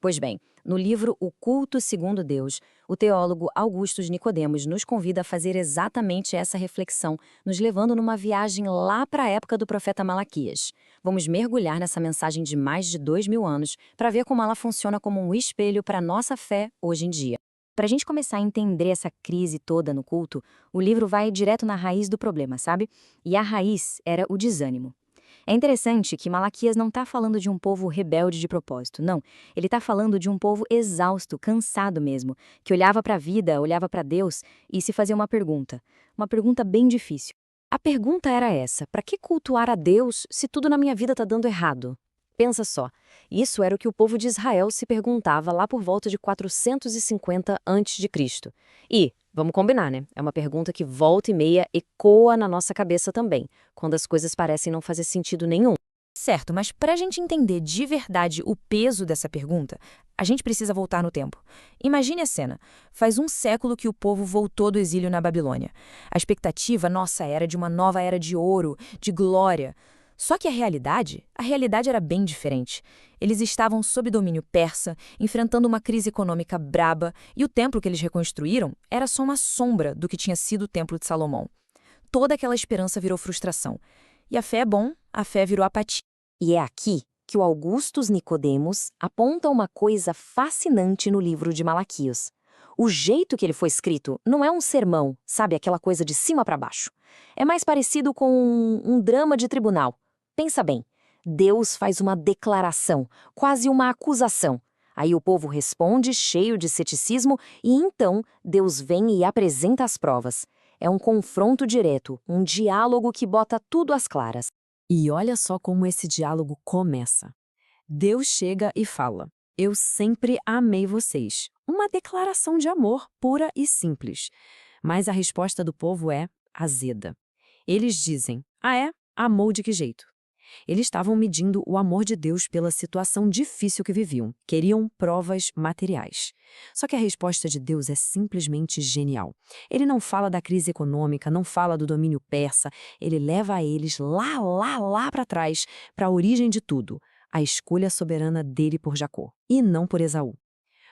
Pois bem, no livro O Culto Segundo Deus, o teólogo Augustus Nicodemos nos convida a fazer exatamente essa reflexão, nos levando numa viagem lá para a época do profeta Malaquias. Vamos mergulhar nessa mensagem de mais de 2000 anos para ver como ela funciona como um espelho para a nossa fé hoje em dia. Para a gente começar a entender essa crise toda no culto, o livro vai direto na raiz do problema, sabe? E a raiz era o desânimo. É interessante que Malaquias não está falando de um povo rebelde de propósito, não. Ele está falando de um povo exausto, cansado mesmo, que olhava para a vida, olhava para Deus e se fazia uma pergunta bem difícil. A pergunta era essa: para que cultuar a Deus se tudo na minha vida está dando errado? Pensa só, isso era o que o povo de Israel se perguntava lá por volta de 450 a.C. E, vamos combinar, né? É uma pergunta que volta e meia ecoa na nossa cabeça também, quando as coisas parecem não fazer sentido nenhum. Certo, mas para a gente entender de verdade o peso dessa pergunta, a gente precisa voltar no tempo. Imagine a cena. Faz um século que o povo voltou do exílio na Babilônia. A expectativa, nossa, era de uma nova era de ouro, de glória. Só que a realidade era bem diferente. Eles estavam sob domínio persa, enfrentando uma crise econômica braba, e o templo que eles reconstruíram era só uma sombra do que tinha sido o templo de Salomão. Toda aquela esperança virou frustração. E a fé é bom, a fé virou apatia. E é aqui que o Augustus Nicodemos aponta uma coisa fascinante no livro de Malaquias. O jeito que ele foi escrito não é um sermão, sabe, aquela coisa de cima para baixo. É mais parecido com um drama de tribunal. Pensa bem, Deus faz uma declaração, quase uma acusação. Aí o povo responde, cheio de ceticismo, e então Deus vem e apresenta as provas. É um confronto direto, um diálogo que bota tudo às claras. E olha só como esse diálogo começa. Deus chega e fala: "Eu sempre amei vocês." Uma declaração de amor pura e simples. Mas a resposta do povo é azeda. Eles dizem: "Ah é? Amou de que jeito?" Eles estavam medindo o amor de Deus pela situação difícil que viviam. Queriam provas materiais. Só que a resposta de Deus é simplesmente genial. Ele não fala da crise econômica, não fala do domínio persa. Ele leva eles lá para trás, para a origem de tudo. A escolha soberana dele por Jacó, e não por Esaú.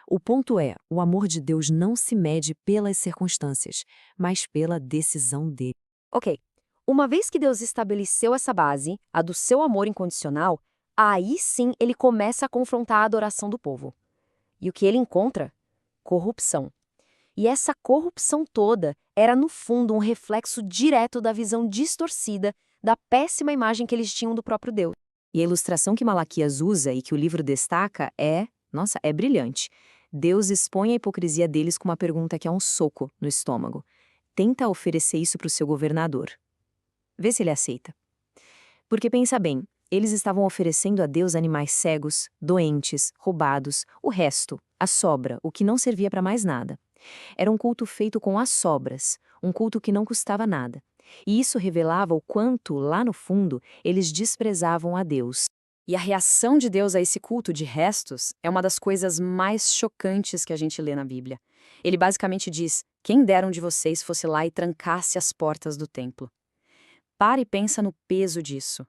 O ponto é, o amor de Deus não se mede pelas circunstâncias, mas pela decisão dele. Ok. Uma vez que Deus estabeleceu essa base, a do seu amor incondicional, aí sim ele começa a confrontar a adoração do povo. E o que ele encontra? Corrupção. E essa corrupção toda era, no fundo, um reflexo direto da visão distorcida, da péssima imagem que eles tinham do próprio Deus. E a ilustração que Malaquias usa e que o livro destaca é brilhante. Deus expõe a hipocrisia deles com uma pergunta que é um soco no estômago. Tenta oferecer isso para o seu governador. Vê se ele aceita. Porque pensa bem, eles estavam oferecendo a Deus animais cegos, doentes, roubados, o resto, a sobra, o que não servia para mais nada. Era um culto feito com as sobras, um culto que não custava nada. E isso revelava o quanto, lá no fundo, eles desprezavam a Deus. E a reação de Deus a esse culto de restos é uma das coisas mais chocantes que a gente lê na Bíblia. Ele basicamente diz: "Quem dera um de vocês fosse lá e trancasse as portas do templo." Para e pensa no peso disso.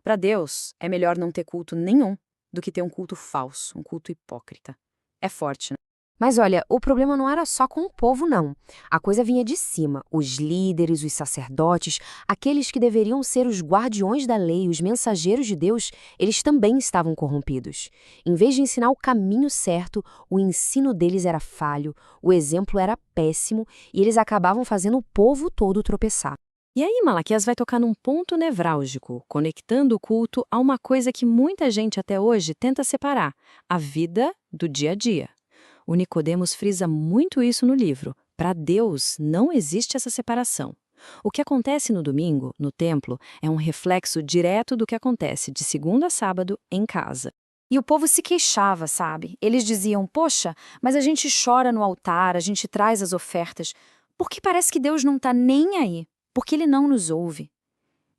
Para Deus, é melhor não ter culto nenhum do que ter um culto falso, um culto hipócrita. É forte, né? Mas olha, o problema não era só com o povo, não. A coisa vinha de cima. Os líderes, os sacerdotes, aqueles que deveriam ser os guardiões da lei, os mensageiros de Deus, eles também estavam corrompidos. Em vez de ensinar o caminho certo, o ensino deles era falho, o exemplo era péssimo e eles acabavam fazendo o povo todo tropeçar. E aí Malaquias vai tocar num ponto nevrálgico, conectando o culto a uma coisa que muita gente até hoje tenta separar: a vida do dia a dia. O Nicodemos frisa muito isso no livro. Para Deus, não existe essa separação. O que acontece no domingo, no templo, é um reflexo direto do que acontece de segunda a sábado em casa. E o povo se queixava, sabe? Eles diziam: "Poxa, mas a gente chora no altar, a gente traz as ofertas, porque parece que Deus não está nem aí, porque Ele não nos ouve."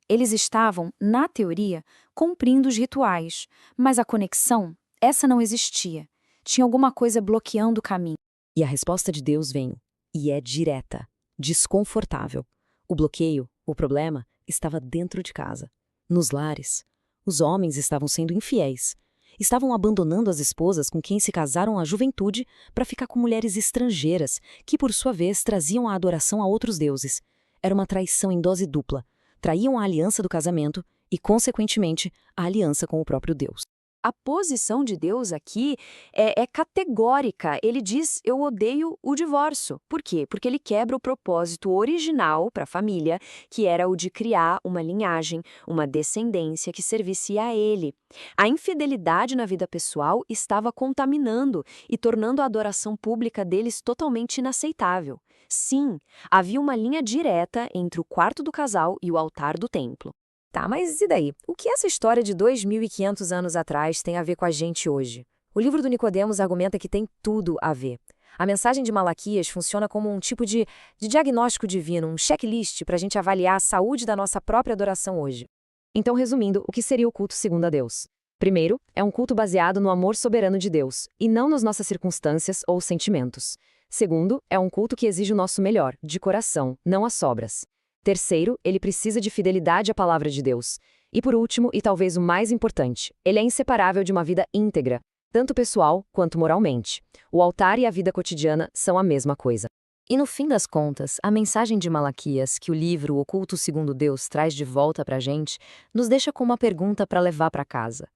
Eles estavam, na teoria, cumprindo os rituais, mas a conexão, essa não existia. Tinha alguma coisa bloqueando o caminho. E a resposta de Deus vem, e é direta, desconfortável. O bloqueio, o problema, estava dentro de casa, nos lares. Os homens estavam sendo infiéis. Estavam abandonando as esposas com quem se casaram à juventude para ficar com mulheres estrangeiras, que por sua vez traziam a adoração a outros deuses. Era uma traição em dose dupla. Traíam a aliança do casamento e, consequentemente, a aliança com o próprio Deus. A posição de Deus aqui é categórica. Ele diz: eu odeio o divórcio. Por quê? Porque ele quebra o propósito original para a família, que era o de criar uma linhagem, uma descendência que servisse a ele. A infidelidade na vida pessoal estava contaminando e tornando a adoração pública deles totalmente inaceitável. Sim, havia uma linha direta entre o quarto do casal e o altar do templo. Tá, mas e daí? O que essa história de 2.500 anos atrás tem a ver com a gente hoje? O livro do Nicodemos argumenta que tem tudo a ver. A mensagem de Malaquias funciona como um tipo de diagnóstico divino, um checklist para a gente avaliar a saúde da nossa própria adoração hoje. Então, resumindo, o que seria o culto segundo a Deus? Primeiro, é um culto baseado no amor soberano de Deus, e não nas nossas circunstâncias ou sentimentos. Segundo, é um culto que exige o nosso melhor, de coração, não as sobras. Terceiro, ele precisa de fidelidade à palavra de Deus. E por último, e talvez o mais importante, ele é inseparável de uma vida íntegra, tanto pessoal quanto moralmente. O altar e a vida cotidiana são a mesma coisa. E no fim das contas, a mensagem de Malaquias, que o livro O Culto Segundo Deus traz de volta pra gente, nos deixa com uma pergunta para levar para casa.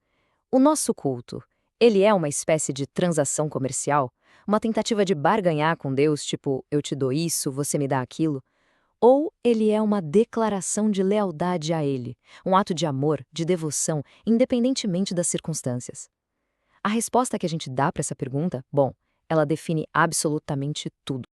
O nosso culto, ele é uma espécie de transação comercial? Uma tentativa de barganhar com Deus, tipo, eu te dou isso, você me dá aquilo? Ou ele é uma declaração de lealdade a ele, um ato de amor, de devoção, independentemente das circunstâncias? A resposta que a gente dá para essa pergunta, bom, ela define absolutamente tudo.